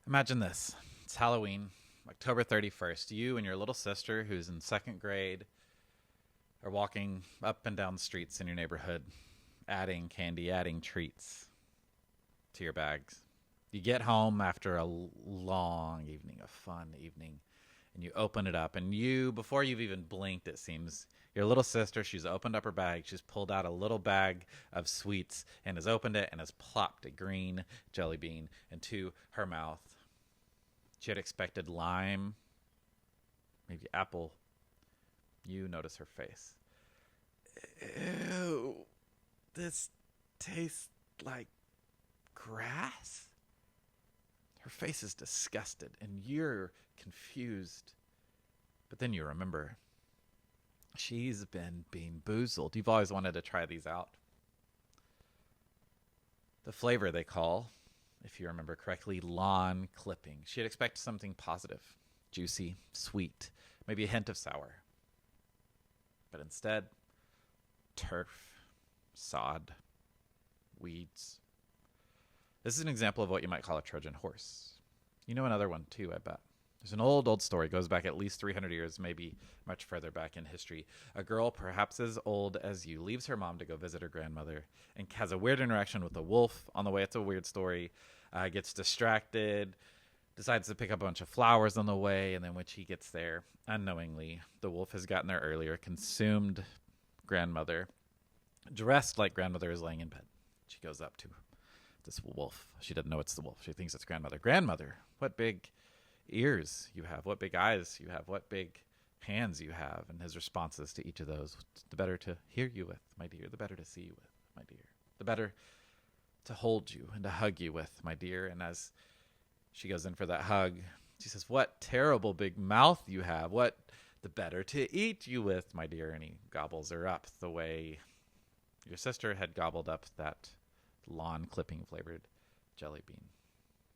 Imagine this. It's Halloween, October 31st. You and your little sister, who's in second grade, are walking up and down the streets in your neighborhood, adding candy, adding treats to your bags. You get home after a long evening, a fun evening, and you open it up. And you, before you've even blinked, it seems, your little sister, she's opened up her bag. She's pulled out a little bag of sweets and has opened it and has plopped a green jelly bean into her mouth. She had expected lime, maybe apple. You notice her face. Ew, this tastes like grass? Her face is disgusted, and you're confused. But then you remember, she's been being boozled. You've always wanted to try these out. The flavor they call, if you remember correctly, lawn clipping. She had expected something positive, juicy, sweet, maybe a hint of sour. But instead, turf, sod, weeds. This is an example of what you might call a Trojan horse. You know another one too, I bet. There's an old story. It goes back at least 300 years, maybe much further back in history. A girl, perhaps as old as you, leaves her mom to go visit her grandmother and has a weird interaction with a wolf on the way. It's a weird story. Gets distracted, decides to pick up a bunch of flowers on the way, and then when she gets there, unknowingly, the wolf has gotten there earlier, consumed grandmother. Dressed like grandmother is laying in bed. She goes up to this wolf. She doesn't know it's the wolf. She thinks it's grandmother. Grandmother, what big ears you have, what big eyes you have, what big hands you have. And his responses to each of those: the better to hear you with, my dear, the better to see you with, my dear, the better to hold you and to hug you with, my dear. And as she goes in for that hug, she says, what terrible big mouth you have, what the better to eat you with, my dear. And he gobbles her up the way your sister had gobbled up that lawn clipping flavored jelly bean.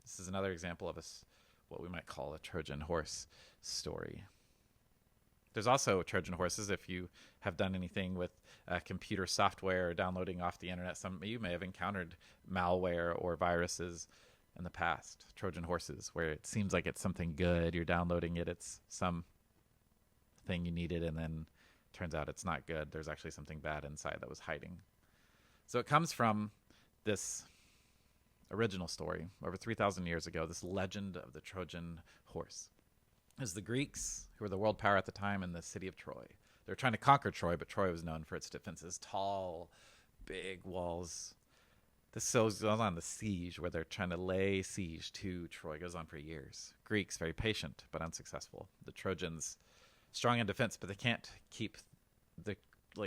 This is another example of what we might call a Trojan horse story. There's also Trojan horses if you have done anything with computer software or downloading off the internet. Some of you may have encountered malware or viruses in the past. Trojan horses, where it seems like it's something good. You're downloading it. It's some thing you needed, and then turns out it's not good. There's actually something bad inside that was hiding. So it comes from this original story over 3,000 years ago, this legend of the Trojan horse. It was the Greeks, who were the world power at the time, in the city of Troy. They were trying to conquer Troy, but Troy was known for its defenses, tall, big walls. This goes on the siege, where they're trying to lay siege to Troy. It goes on for years. Greeks, very patient, but unsuccessful. The Trojans, strong in defense, but they can't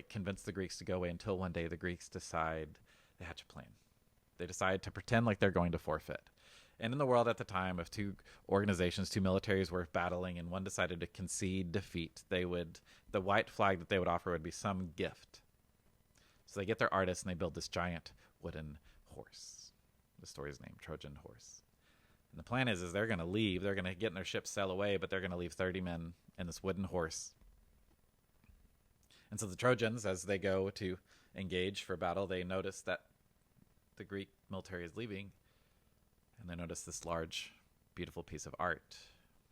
convince the Greeks to go away until one day the Greeks decide they hatch a plan. They decide to pretend like they're going to forfeit. And in the world at the time, if two organizations, two militaries were battling and one decided to concede defeat, the white flag that they would offer would be some gift. So they get their artists and they build this giant wooden horse. The story's named Trojan Horse. And the plan is they're going to leave. They're going to get in their ship, sail away, but they're going to leave 30 men in this wooden horse. And so the Trojans, as they go to engage for battle, they notice that the Greek military is leaving, and they notice this large, beautiful piece of art.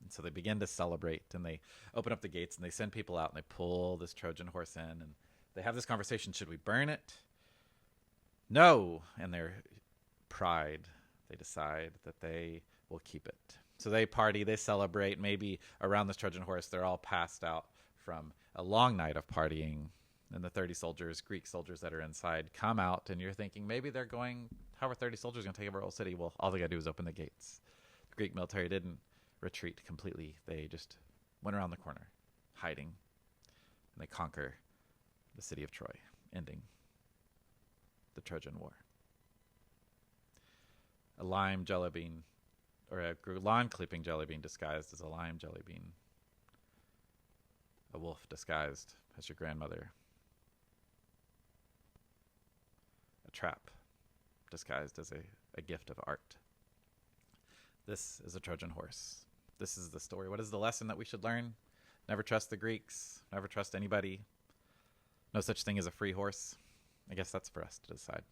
And so they begin to celebrate, and they open up the gates, and they send people out, and they pull this Trojan horse in, and they have this conversation: should we burn it? No. And their pride, they decide that they will keep it. So they party, they celebrate. Maybe around this Trojan horse, they're all passed out from a long night of partying. And the 30 soldiers, Greek soldiers that are inside, come out, and you're thinking maybe they're going, how are 30 soldiers going to take over a whole city? Well, all they got to do is open the gates. The Greek military didn't retreat completely. They just went around the corner, hiding, and they conquer the city of Troy, ending the Trojan War. A lime jelly bean, or a lawn clipping jelly bean disguised as a lime jelly bean. A wolf disguised as your grandmother. A trap disguised as a gift of art. This is a Trojan horse. This is the story. What is the lesson that we should learn? Never trust the Greeks. Never trust anybody. No such thing as a free horse. I guess that's for us to decide.